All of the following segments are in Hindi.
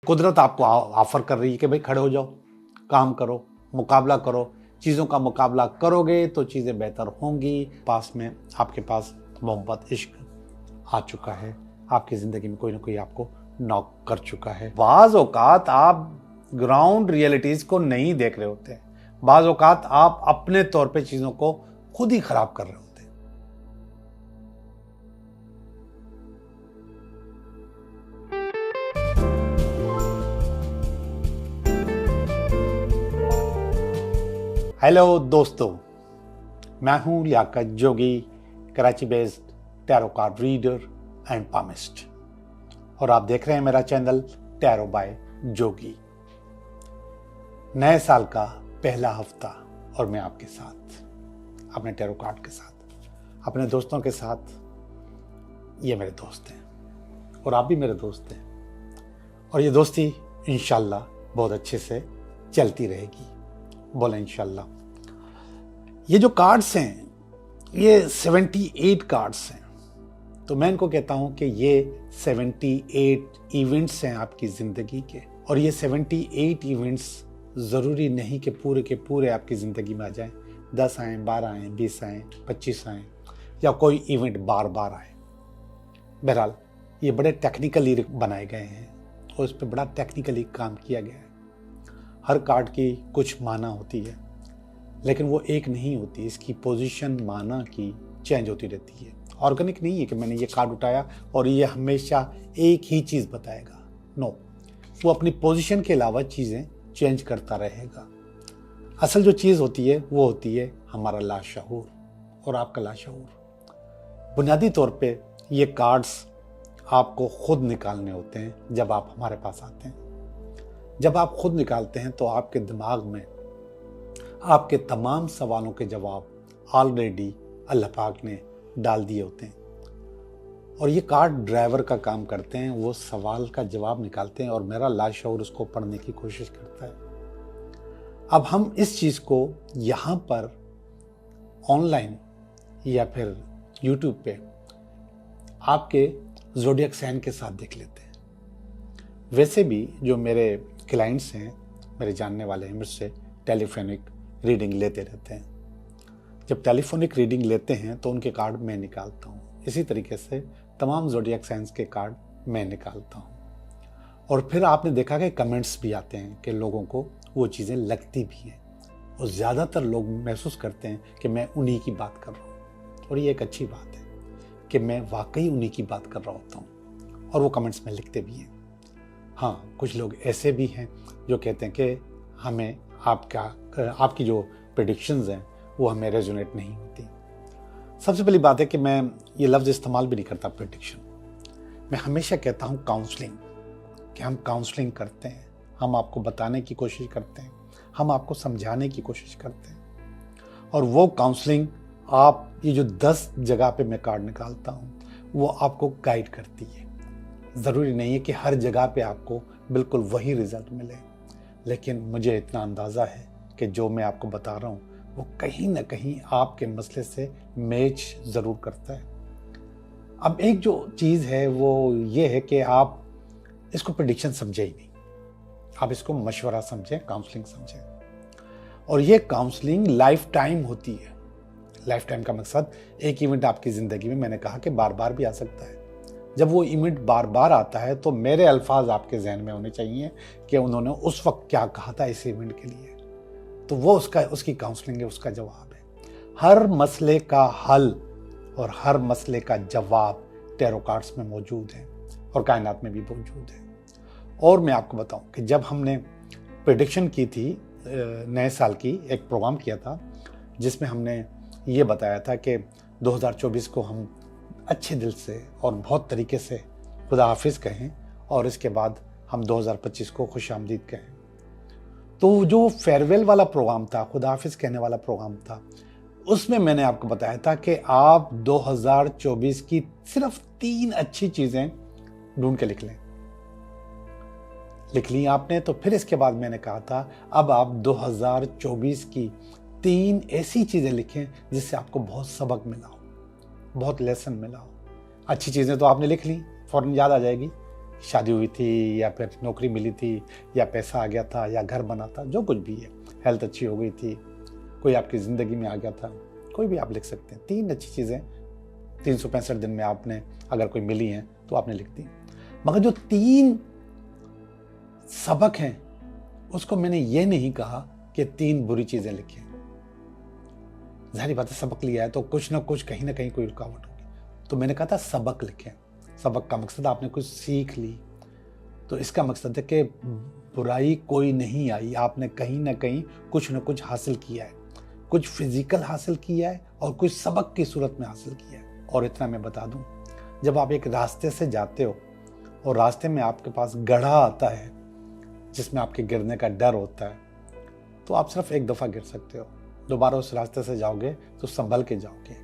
कुदरत आपको ऑफर कर रही है कि भाई खड़े हो जाओ, काम करो, मुकाबला करो। चीज़ों का मुकाबला करोगे तो चीज़ें बेहतर होंगी। पास में आपके पास मोहब्बत, इश्क आ चुका है, आपकी ज़िंदगी में कोई ना कोई आपको नॉक कर चुका है। बाज़ औक़ात आप ग्राउंड रियलिटीज़ को नहीं देख रहे होते हैं, बाज़ औक़ात आप अपने तौर पे चीज़ों को खुद ही ख़राब कर रहे होते हैं। हेलो दोस्तों, मैं हूं Liaquat Jogi, Karachi based tarot card reader and palmist, और आप देख रहे हैं मेरा चैनल टैरो बाय जोगी। नए साल का पहला हफ्ता और मैं आपके साथ, अपने टैरो कार्ड के साथ, अपने दोस्तों के साथ। ये मेरे दोस्त हैं और आप भी मेरे दोस्त हैं, और ये दोस्ती इंशाल्लाह बहुत अच्छे से चलती रहेगी। बोले इंशाल्लाह। ये जो कार्ड्स हैं, ये 78 कार्ड्स हैं, तो मैं इनको कहता हूं कि ये 78 इवेंट्स हैं आपकी ज़िंदगी के। और ये 78 इवेंट्स ज़रूरी नहीं कि पूरे के पूरे आपकी ज़िंदगी में आ जाएं। 10 आएँ, 12 आएँ, 20 आएँ, 25 आएँ, या कोई इवेंट बार बार आए। बहरहाल ये बड़े टेक्निकली बनाए गए हैं और इस पर बड़ा टेक्निकली काम किया गया है। हर कार्ड की कुछ माना होती है, लेकिन वो एक नहीं होती। इसकी पोजीशन माना की चेंज होती रहती है। ऑर्गेनिक नहीं है कि मैंने ये कार्ड उठाया और ये हमेशा एक ही चीज़ बताएगा। नो, वो अपनी पोजीशन के अलावा चीज़ें चेंज करता रहेगा। असल जो चीज़ होती है वो होती है हमारा लाशऊर और आपका लाशऊर। बुनियादी तौर पे ये कार्ड्स आपको खुद निकालने होते हैं। जब आप हमारे पास आते हैं, जब आप खुद निकालते हैं, तो आपके दिमाग में आपके तमाम सवालों के जवाब ऑलरेडी अल्लाह पाक ने डाल दिए होते हैं। और ये कार्ड ड्राइवर का काम करते हैं, वो सवाल का जवाब निकालते हैं और मेरा लाशऊर उसको पढ़ने की कोशिश करता है। अब हम इस चीज़ को यहाँ पर ऑनलाइन या फिर यूट्यूब पे आपके ज़ोडिएक साइन के साथ देख लेते हैं। वैसे भी जो मेरे क्लाइंट्स हैं, मेरे जानने वाले हैं, मुझसे टेलीफोनिक रीडिंग लेते रहते हैं। जब टेलीफोनिक रीडिंग लेते हैं तो उनके कार्ड मैं निकालता हूँ। इसी तरीके से तमाम ज़ोडिएक साइंस के कार्ड मैं निकालता हूँ। और फिर आपने देखा कि कमेंट्स भी आते हैं कि लोगों को वो चीज़ें लगती भी हैं, और ज़्यादातर लोग महसूस करते हैं कि मैं उन्हीं की बात कर रहा हूँ। और ये एक अच्छी बात है कि मैं वाकई उन्हीं की बात कर रहा होता हूँ, और वो कमेंट्स में लिखते भी हैं। हाँ, कुछ लोग ऐसे भी हैं जो कहते हैं कि हमें आपकी जो प्रेडिक्शंस हैं वो हमें रेजोनेट नहीं होती। सबसे पहली बात है कि मैं ये लफ्ज़ इस्तेमाल भी नहीं करता प्रेडिक्शन। मैं हमेशा कहता हूँ काउंसलिंग, कि हम काउंसलिंग करते हैं, हम आपको बताने की कोशिश करते हैं, हम आपको समझाने की कोशिश करते हैं। और वो काउंसलिंग, आप ये जो 10 जगह पे मैं कार्ड निकालता हूँ, वो आपको गाइड करती है। ज़रूरी नहीं है कि हर जगह पे आपको बिल्कुल वही रिज़ल्ट मिले, लेकिन मुझे इतना अंदाज़ा है कि जो मैं आपको बता रहा हूँ वो कहीं ना कहीं आपके मसले से मैच ज़रूर करता है। अब एक जो चीज़ है वो ये है कि आप इसको प्रेडिक्शन समझे ही नहीं, आप इसको मशवरा समझें, काउंसलिंग समझें। और ये काउंसलिंग लाइफ टाइम होती है। लाइफ टाइम का मकसद, एक इवेंट आपकी ज़िंदगी में, मैंने कहा कि बार बार भी आ सकता है। जब वो इवेंट बार बार आता है तो मेरे अल्फाज आपके जहन में होने चाहिए कि उन्होंने उस वक्त क्या कहा था इस इवेंट के लिए। तो वो उसकी काउंसलिंग है, उसका जवाब है। हर मसले का हल और हर मसले का जवाब टैरो कार्ड्स में मौजूद है और कायनात में भी मौजूद है। और मैं आपको बताऊं कि जब हमने प्रेडिक्शन की थी नए साल की, एक प्रोग्राम किया था जिसमें हमने ये बताया था कि 2024 को हम अच्छे दिल से और बहुत तरीके से खुदा हाफिज़ कहें, और इसके बाद हम 2025 को खुशामदीद कहें। तो जो फेयरवेल वाला प्रोग्राम था, खुदा हाफिज़ कहने वाला प्रोग्राम था, उसमें मैंने आपको बताया था कि आप 2024 की सिर्फ 3 अच्छी चीज़ें ढूंढ के लिख लें। लिख ली आपने, तो फिर इसके बाद मैंने कहा था अब आप 2024 की 3 ऐसी चीज़ें लिखें जिससे आपको बहुत सबक मिला हो, बहुत लेसन मिला हो। अच्छी चीज़ें तो आपने लिख ली, फ़ौरन याद आ जाएगी शादी हुई थी या फिर नौकरी मिली थी या पैसा आ गया था या घर बना था, जो कुछ भी है, हेल्थ अच्छी हो गई थी, कोई आपकी ज़िंदगी में आ गया था, कोई भी आप लिख सकते हैं। 3 अच्छी चीज़ें 365 दिन में आपने अगर कोई मिली हैं तो आपने लिख दी। मगर जो 3 सबक हैं उसको मैंने ये नहीं कहा कि 3 बुरी चीज़ें लिखें। ज़ाहिर बात है, सबक लिया है तो कुछ ना कुछ कहीं ना कहीं कोई रुकावट होगी, तो मैंने कहा था सबक लिखें। सबक का मकसद आपने कुछ सीख ली, तो इसका मकसद है कि बुराई कोई नहीं आई, आपने कहीं ना कहीं कुछ ना कुछ हासिल किया है, कुछ फिजिकल हासिल किया है और कुछ सबक की सूरत में हासिल किया है। और इतना मैं बता दूं, जब आप एक रास्ते से जाते हो और रास्ते में आपके पास गड्ढा आता है जिसमें आपके गिरने का डर होता है, तो आप सिर्फ एक दफ़ा गिर सकते हो, दोबारा उस रास्ते से जाओगे तो संभल के जाओगे।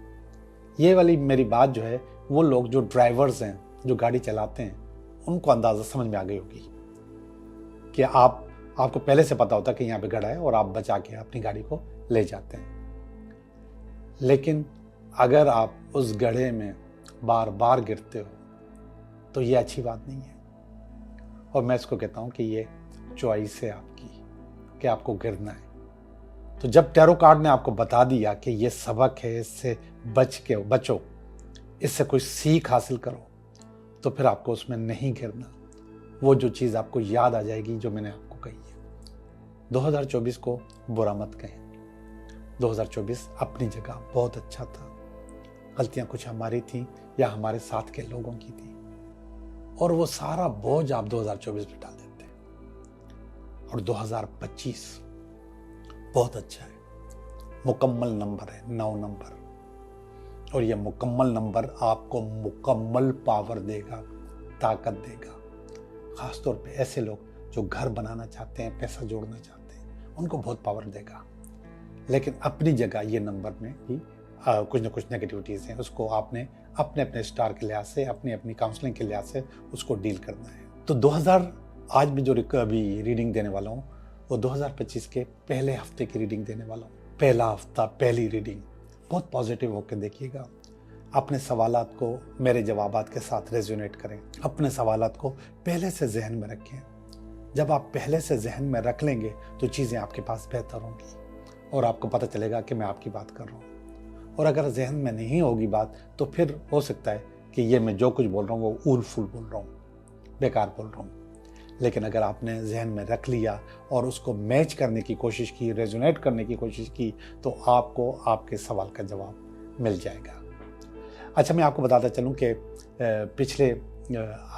ये वाली मेरी बात जो है, वो लोग जो ड्राइवर्स हैं, जो गाड़ी चलाते हैं, उनको अंदाज़ा समझ में आ गई होगी कि आपको पहले से पता होता है कि यहाँ पे गड्ढा है और आप बचा के अपनी गाड़ी को ले जाते हैं। लेकिन अगर आप उस गड्ढे में बार बार गिरते हो तो ये अच्छी बात नहीं है। और मैं इसको कहता हूँ कि ये चॉइस है आपकी कि आपको गिरना है। तो जब टैरो कार्ड ने आपको बता दिया कि ये सबक है, इससे बचो, इससे कोई सीख हासिल करो, तो फिर आपको उसमें नहीं गिरना। वो जो चीज़ आपको याद आ जाएगी जो मैंने आपको कही है। 2024 को बुरा मत कहें, 2024 अपनी जगह बहुत अच्छा था। गलतियां कुछ हमारी थी या हमारे साथ के लोगों की थी, और वो सारा बोझ आप 2024 पे डाल देते हैं। और 2025 बहुत अच्छा है, मुकम्मल नंबर है, 9 नंबर, और ये मुकम्मल नंबर आपको मुकम्मल पावर देगा, ताकत देगा। ख़ासतौर पे ऐसे लोग जो घर बनाना चाहते हैं, पैसा जोड़ना चाहते हैं, उनको बहुत पावर देगा। लेकिन अपनी जगह ये नंबर में भी कुछ ना कुछ नेगेटिविटीज़ हैं, उसको आपने अपने अपने स्टार के लिहाज से, अपनी अपनी काउंसलिंग के लिहाज से उसको डील करना है। तो 2000 आज मैं जो अभी रीडिंग देने वाला हूँ वो 2025 के पहले हफ्ते की रीडिंग देने वाला हूँ। पहला हफ्ता, पहली रीडिंग, बहुत पॉजिटिव होकर देखिएगा। अपने सवालात को मेरे जवाबात के साथ रेजोनेट करें, अपने सवालात को पहले से जहन में रखें। जब आप पहले से जहन में रख लेंगे तो चीज़ें आपके पास बेहतर होंगी और आपको पता चलेगा कि मैं आपकी बात कर रहा हूँ। और अगर जहन में नहीं होगी बात तो फिर हो सकता है कि ये मैं जो कुछ बोल रहा हूँ वो ऊल फूल बोल रहा हूँ, बेकार बोल रहा हूँ। लेकिन अगर आपने जहन में रख लिया और उसको मैच करने की कोशिश की, रेजोनेट करने की कोशिश की, तो आपको आपके सवाल का जवाब मिल जाएगा। अच्छा, मैं आपको बताता चलूँ कि पिछले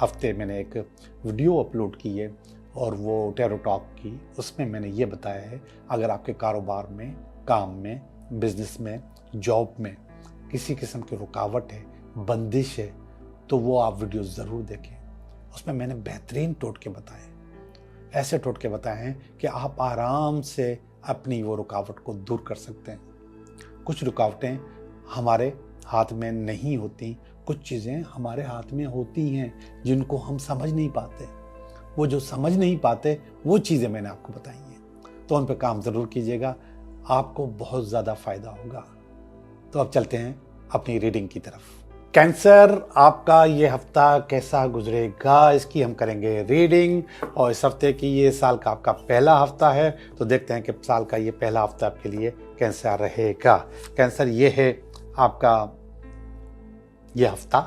हफ्ते मैंने एक वीडियो अपलोड की है और वो टैरो टॉक की। उसमें मैंने ये बताया है, अगर आपके कारोबार में, काम में, बिजनेस में, जॉब में किसी किस्म की रुकावट है, बंदिश है, तो वो आप वीडियो ज़रूर देखें। उसमें मैंने बेहतरीन टोटके बताए, ऐसे टोटके बताए हैं कि आप आराम से अपनी वो रुकावट को दूर कर सकते हैं। कुछ रुकावटें हमारे हाथ में नहीं होती, कुछ चीज़ें हमारे हाथ में होती हैं जिनको हम समझ नहीं पाते। वो जो समझ नहीं पाते वो चीज़ें मैंने आपको बताई हैं, तो उन पर काम ज़रूर कीजिएगा, आपको बहुत ज़्यादा फ़ायदा होगा। तो अब चलते हैं अपनी रीडिंग की तरफ। कैंसर, आपका ये हफ्ता कैसा गुजरेगा इसकी हम करेंगे रीडिंग। और इस हफ्ते की, ये साल का आपका पहला हफ्ता है, तो देखते हैं कि साल का ये पहला हफ्ता आपके लिए कैसा रहेगा। कैंसर, ये है आपका ये हफ्ता,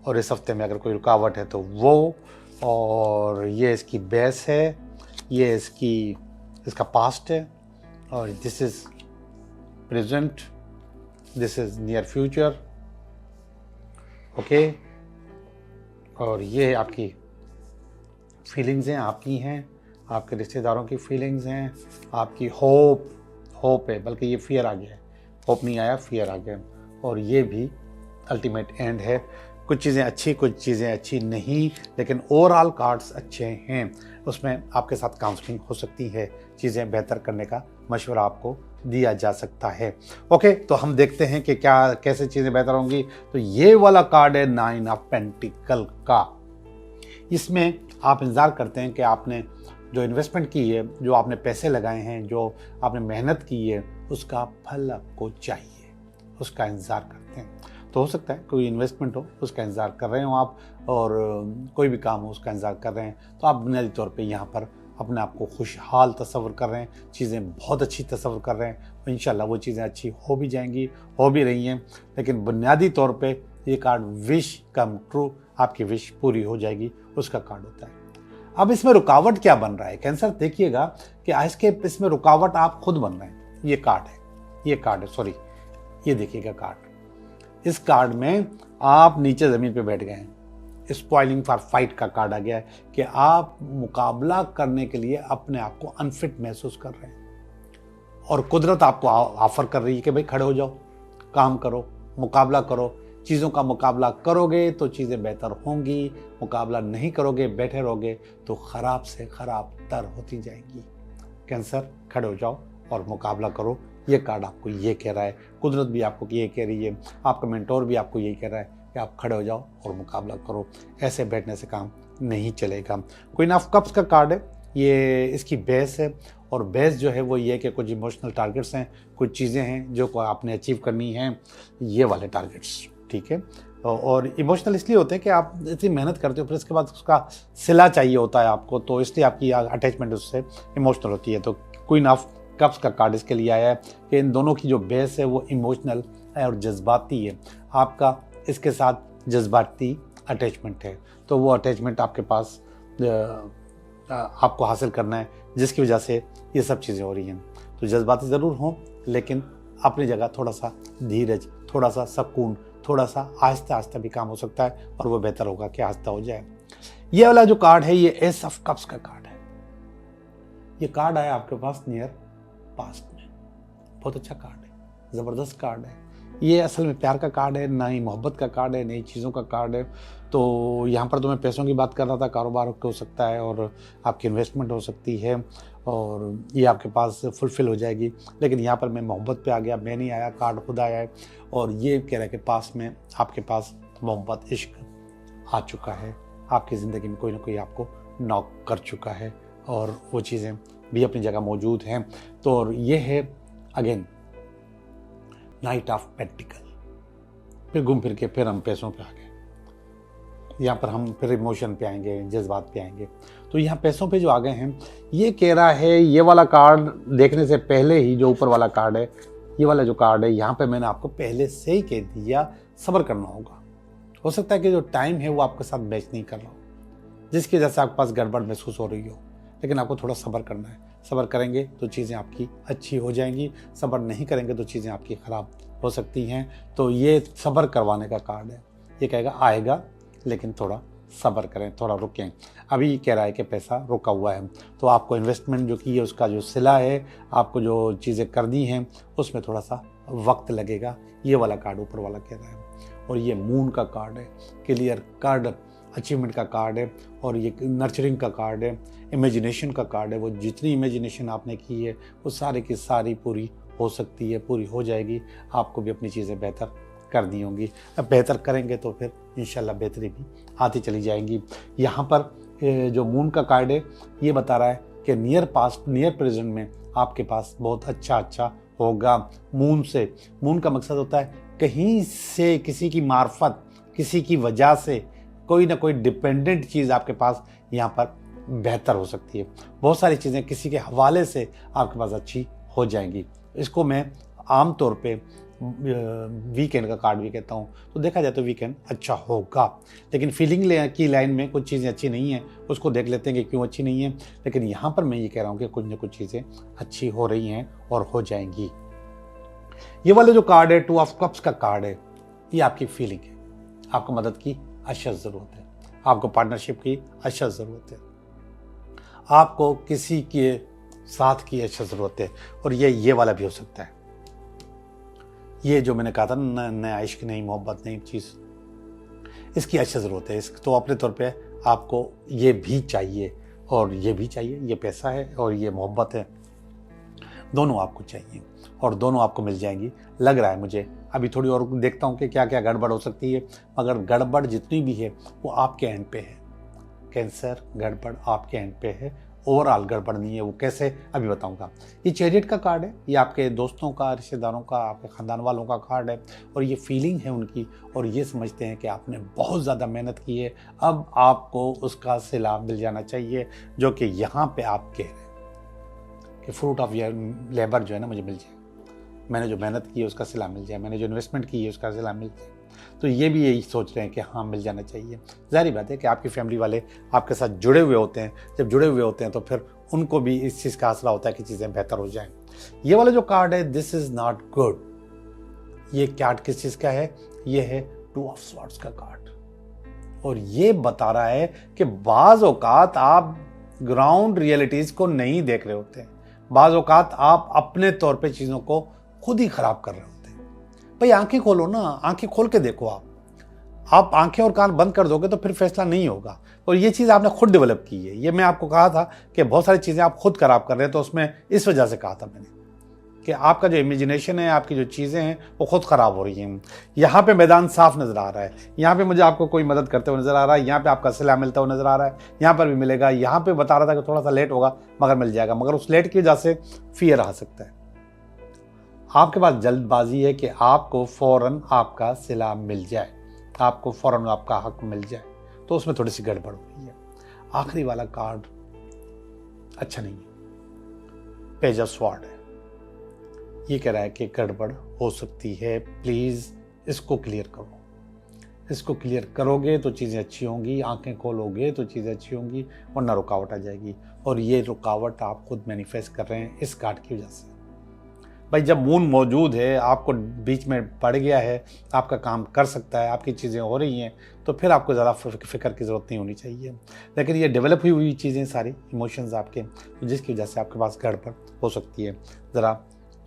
और इस हफ्ते में अगर कोई रुकावट है तो वो, और ये इसकी बेस है, ये इसका पास्ट है, और this is present, this is near future, okay. और ये आपकी फीलिंग्स हैं, आपकी हैं, आपके रिश्तेदारों की फीलिंग्स हैं, आपकी होप है, बल्कि ये फियर आ गया है, होप नहीं आया, फियर आ गया। और ये भी अल्टीमेट एंड है। कुछ चीज़ें अच्छी, कुछ चीज़ें अच्छी नहीं, लेकिन ओवरऑल कार्ड्स अच्छे हैं। उसमें आपके साथ काउंसलिंग हो सकती है, चीज़ें बेहतर करने का मशवरा आपको दिया जा सकता है। ओके, तो हम देखते हैं कि कैसे चीज़ें बेहतर होंगी। तो ये वाला कार्ड है 9 ऑफ पेंटिकल का। इसमें आप इंतज़ार करते हैं कि आपने जो इन्वेस्टमेंट की है, जो आपने पैसे लगाए हैं, जो आपने मेहनत की है, उसका फल आपको चाहिए, उसका इंतज़ार करते हैं। तो हो सकता है कोई इन्वेस्टमेंट हो उसका इंतज़ार कर रहे हो आप, और कोई भी काम हो उसका इंतज़ार कर रहे हैं, तो आप बुनियादी तौर पे यहाँ पर अपने आप को खुशहाल तस्वर कर रहे हैं, चीज़ें बहुत अच्छी तस्वर कर रहे हैं, और इंशाल्लाह वो चीज़ें अच्छी हो भी जाएंगी, हो भी रही हैं। लेकिन बुनियादी तौर पे ये कार्ड विश कम ट्रू, आपकी विश पूरी हो जाएगी, उसका कार्ड होता है। अब इसमें रुकावट क्या बन रहा है कैंसर, देखिएगा कि आज के इसमें रुकावट आप खुद बन रहे हैं। ये कार्ड है, सॉरी, ये देखिएगा कार्ड। इस कार्ड में आप नीचे ज़मीन पे बैठ गए हैं, स्पॉइलिंग फॉर फाइट का कार्ड आ गया है कि आप मुकाबला करने के लिए अपने आप को अनफिट महसूस कर रहे हैं, और कुदरत आपको ऑफर कर रही है कि भाई खड़े हो जाओ, काम करो, मुकाबला करो। चीज़ों का मुकाबला करोगे तो चीज़ें बेहतर होंगी, मुकाबला नहीं करोगे, बैठे रहोगे तो ख़राब से ख़राब तर होती जाएंगी। कैंसर, खड़े हो जाओ और मुकाबला करो। ये कार्ड आपको ये कह रहा है, कुदरत भी आपको ये कह रही है, आपका मेंटोर भी आपको यही कह रहा है कि आप खड़े हो जाओ और मुकाबला करो। ऐसे बैठने से काम नहीं चलेगा। क्वीन ऑफ कप्स का कार्ड है, ये इसकी बेस है, और बेस जो है वो ये कि कुछ इमोशनल टारगेट्स हैं, कुछ चीज़ें हैं जो को आपने अचीव करनी हैं, ये वाले टारगेट्स, ठीक है। और इमोशनल इसलिए होते हैं कि आप इतनी मेहनत करते हो, फिर इसके बाद उसका सिला चाहिए होता है आपको, तो इसलिए आपकी अटैचमेंट उससे इमोशनल होती है। तो क्वीन ऑफ कप्स का कार्ड इसके लिए आया है कि इन दोनों की जो बेस है वो इमोशनल है और जज्बाती है। आपका इसके साथ जज्बाती अटैचमेंट है, तो वो अटैचमेंट आपके पास आपको हासिल करना है, जिसकी वजह से ये सब चीज़ें हो रही हैं। तो जज्बाती ज़रूर हों, लेकिन अपनी जगह थोड़ा सा धीरज, थोड़ा सा सुकून, थोड़ा सा आहिस्ता आहिस्ता भी काम हो सकता है, और वो बेहतर होगा कि आहिस्ता हो जाए। ये वाला जो कार्ड है ये एस ऑफ कप्स का कार्ड है। ये कार्ड आया आपके पास नियर पास्ट में, बहुत अच्छा कार्ड है, ज़बरदस्त कार्ड है। ये असल में प्यार का कार्ड है, ना ही मोहब्बत का कार्ड है, नई चीज़ों का कार्ड है। तो यहाँ पर तो मैं पैसों की बात कर रहा था, कारोबार हो सकता है और आपकी इन्वेस्टमेंट हो सकती है, और ये आपके पास फुलफ़िल हो जाएगी। लेकिन यहाँ पर मैं मोहब्बत पे आ गया, मैं नहीं आया, कार्ड खुद आया है, और ये कह रहा है कि पास में आपके पास मोहब्बत, इश्क आ चुका है, आपकी ज़िंदगी में कोई ना कोई आपको नॉक कर चुका है, और वो चीज़ें भी अपनी जगह मौजूद हैं। तो ये है अगेन नाइट ऑफ पेंटिकल। फिर घूम फिर के फिर हम पैसों पे आ गए, यहाँ पर हम फिर इमोशन पे आएंगे, जज्बात पे आएंगे। तो यहाँ पैसों पे जो आ गए हैं, ये कह रहा है, ये वाला कार्ड देखने से पहले ही जो ऊपर वाला कार्ड है, ये वाला जो कार्ड है, यहाँ पे मैंने आपको पहले से ही कह दिया सब्र करना होगा। हो सकता है कि जो टाइम है वो आपके साथ मैच नहीं कर रहा हो, जिसकी वजह से आपके पास गड़बड़ महसूस हो रही हो, लेकिन आपको थोड़ा सब्र करना है। सब्र करेंगे तो चीज़ें आपकी अच्छी हो जाएंगी, सब्र नहीं करेंगे तो चीज़ें आपकी ख़राब हो सकती हैं। तो ये सब्र करवाने का कार्ड है। ये कहेगा आएगा, लेकिन थोड़ा सब्र करें, थोड़ा रुकें। अभी कह रहा है कि पैसा रुका हुआ है, तो आपको इन्वेस्टमेंट जो की है उसका जो सिला है, आपको जो चीज़ें करनी हैं उसमें थोड़ा सा वक्त लगेगा। ये वाला कार्ड ऊपर वाला कह रहा है। और ये मून का कार्ड है, क्लियर कार्ड, अचीवमेंट का कार्ड है, और ये नर्चरिंग का कार्ड है, इमेजिनेशन का कार्ड है। वो जितनी इमेजिनेशन आपने की है वो सारी की सारी पूरी हो सकती है, पूरी हो जाएगी। आपको भी अपनी चीज़ें बेहतर करनी होंगी। अब बेहतर करेंगे तो फिर इंशाल्लाह बेहतरी भी आती चली जाएंगी। यहाँ पर जो मून का कार्ड है ये बता रहा है कि नियर पास्ट, नियर प्रेजेंट में आपके पास बहुत अच्छा होगा। मून से, मून का मकसद होता है कहीं से, किसी की मार्फत, किसी की वजह से कोई ना कोई डिपेंडेंट चीज़ आपके पास यहाँ पर बेहतर हो सकती है। बहुत सारी चीज़ें किसी के हवाले से आपके पास अच्छी हो जाएंगी। इसको मैं आम तौर पे वीकेंड का कार्ड भी कहता हूँ। तो देखा जाए तो वीकेंड अच्छा होगा, लेकिन फीलिंग की लाइन में कुछ चीज़ें अच्छी नहीं हैं, उसको देख लेते हैं कि क्यों अच्छी नहीं है। लेकिन यहाँ पर मैं ये कह रहा हूँ कि कुछ न कुछ चीज़ें अच्छी हो रही हैं और हो जाएंगी। ये वाले जो कार्ड है, टू ऑफ कप्स का कार्ड है, ये आपकी फीलिंग है। आपको मदद की अशद ज़रूरत है, आपको पार्टनरशिप की अशद ज़रूरत है, आपको किसी के साथ की अशद ज़रूरत है। और ये वाला भी हो सकता है। ये जो मैंने कहा था ना, नया इश्क, नई मोहब्बत, नई चीज़, इसकी अच्छी ज़रूरत है। तो अपने तौर पे आपको ये भी चाहिए और ये भी चाहिए। ये पैसा है और ये मोहब्बत है, दोनों आपको चाहिए और दोनों आपको मिल जाएंगी, लग रहा है मुझे। अभी थोड़ी और देखता हूँ कि क्या क्या गड़बड़ हो सकती है, मगर गड़बड़ जितनी भी है वो आपके एंड पे है। कैंसर, गड़बड़ आपके एंड पे है, ओवरऑल गड़बड़ नहीं है। वो कैसे, अभी बताऊंगा। ये चैरियट का कार्ड है, ये आपके दोस्तों का, रिश्तेदारों का, आपके ख़ानदान वालों का कार्ड है और ये फीलिंग है उनकी, और ये समझते हैं कि आपने बहुत ज़्यादा मेहनत की है, अब आपको उसका सिला मिल जाना चाहिए, जो कि यहाँ पे आप कह रहे हैं कि फ्रूट ऑफ योर लेबर जो है ना मुझे मिल जाए, मैंने जो मेहनत की है उसका सिला मिल जाए, मैंने जो इन्वेस्टमेंट की है उसका सिला मिल जाए। तो ये भी यही सोच रहे हैं कि हाँ मिल जाना चाहिए। ज़ाहिर बात है कि आपकी फैमिली वाले आपके साथ जुड़े हुए होते हैं, जब जुड़े हुए होते हैं तो फिर उनको भी इस चीज़ का आसरा होता है कि चीज़ें बेहतर हो जाएं। ये वाला जो कार्ड है, दिस इज़ नॉट गुड, ये कार्ड किस चीज़ का है? ये है 2 ऑफ स्वॉर्ड्स का कार्ड, और ये बता रहा है कि बाज़ औकात आप ग्राउंड रियलिटीज़ को नहीं देख रहे होते हैं, बाज़ औकात आप अपने तौर पे चीज़ों को खुद ही ख़राब कर रहे होते हैं। भाई आंखें खोलो ना, आंखें खोल के देखो। आप आंखें और कान बंद कर दोगे तो फिर फैसला नहीं होगा, और ये चीज़ आपने खुद डेवलप की है। ये मैं आपको कहा था कि बहुत सारी चीज़ें आप खुद खराब कर रहे हैं, तो उसमें इस वजह से कहा था मैंने कि आपका जो इमेजिनेशन है, आपकी जो चीज़ें हैं वो खुद ख़राब हो रही हैं। यहाँ पे मैदान साफ नज़र आ रहा है, यहाँ पे मुझे आपको कोई मदद करते हुए नज़र आ रहा है, यहाँ पे आपका सिला मिलता हुआ नज़र आ रहा है, यहाँ पर भी मिलेगा। यहाँ पे बता रहा था कि थोड़ा सा लेट होगा मगर मिल जाएगा, मगर उस लेट की वजह से फियर आ सकता है। आपके पास जल्दबाजी है कि आपको फ़ौरन आपका सिला मिल जाए, आपको फ़ौरन आपका हक मिल जाए, तो उसमें थोड़ी सी गड़बड़ हो रही है। आखिरी वाला कार्ड अच्छा नहीं है, पेज ऑफ स्वॉर्ड है। ये कह रहा है कि गड़बड़ हो सकती है, प्लीज़ इसको क्लियर करो। इसको क्लियर करोगे तो चीज़ें अच्छी होंगी, आंखें खोलोगे तो चीज़ें अच्छी होंगी, वरना रुकावट आ जाएगी। और ये रुकावट आप खुद मैनिफेस्ट कर रहे हैं इस कार्ड की वजह से। भाई जब मून मौजूद है, आपको बीच में पड़ गया है, आपका काम कर सकता है, आपकी चीज़ें हो रही हैं, तो फिर आपको ज़्यादा फिक्र की ज़रूरत नहीं होनी चाहिए। लेकिन ये डेवलप हुई चीज़ें सारी इमोशंस आपके, तो जिसकी वजह से आपके पास गड़बड़ हो सकती है। ज़रा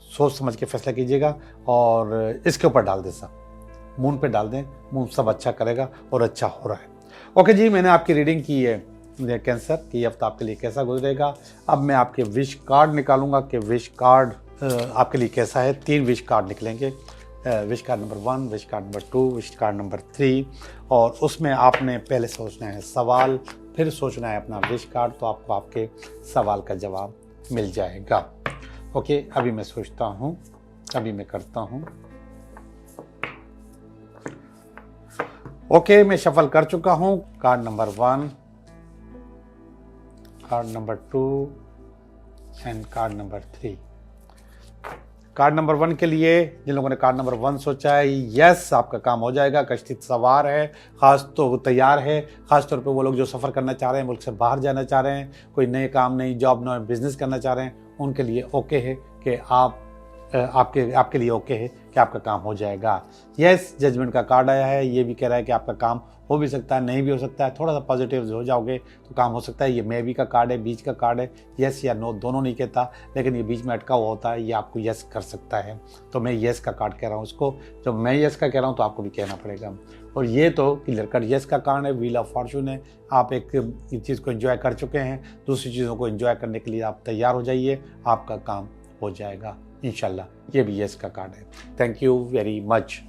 सोच समझ के फैसला कीजिएगा और इसके ऊपर डाल दें, सब मून पे डाल दें, मून सब अच्छा करेगा और अच्छा हो रहा है। ओके जी, मैंने आपकी रीडिंग की है कैंसर कि ये हफ्ता आपके लिए कैसा गुजरेगा। अब मैं आपके विश कार्ड निकालूंगा कि विश कार्ड आपके लिए कैसा है। 3 विश कार्ड निकलेंगे, wish card number 1, wish card number 2, wish card number 3, और उसमें आपने पहले सोचना है सवाल, फिर सोचना है अपना विश कार्ड, तो आपको आपके सवाल का जवाब मिल जाएगा। ओके, अभी मैं सोचता हूँ, अभी मैं करता हूँ। ओके, मैं शफल कर चुका हूँ। Card number 1, card number 2 and card number 3। Card number 1 के लिए जिन लोगों ने कार्ड नंबर 1 सोचा है, यस आपका काम हो जाएगा, कश्ती सवार है, खास तो तैयार है। खास तौर पे वो लोग जो सफ़र करना चाह रहे हैं, मुल्क से बाहर जाना चाह रहे हैं, कोई नए काम, नई जॉब, नए बिजनेस करना चाह रहे हैं, उनके लिए ओके है कि आपके लिए ओके है कि आपका काम हो जाएगा। यस, जजमेंट का कार्ड आया है, ये भी कह रहा है कि आपका काम हो भी सकता है, नहीं भी हो सकता है, थोड़ा सा पॉजिटिव हो जाओगे तो काम हो सकता है। ये मे बी का कार्ड है, बीच का कार्ड है, यस या नो दोनों नहीं कहता, लेकिन ये बीच में अटका हुआ होता है, ये आपको यस कर सकता है। तो मैं यस का कार्ड कह रहा हूँ इसको, जब मैं यस का कह रहा हूँ तो आपको भी कहना पड़ेगा। और ये तो क्लियर कट यस का कार्ड है, व्हील ऑफ फॉर्चून है। आप एक चीज़ को एंजॉय कर चुके हैं, दूसरी चीज़ों को एंजॉय करने के लिए आप तैयार हो जाइए, आपका काम हो जाएगा इंशाल्लाह। ये भी यस का कार्ड है। Thank you very much.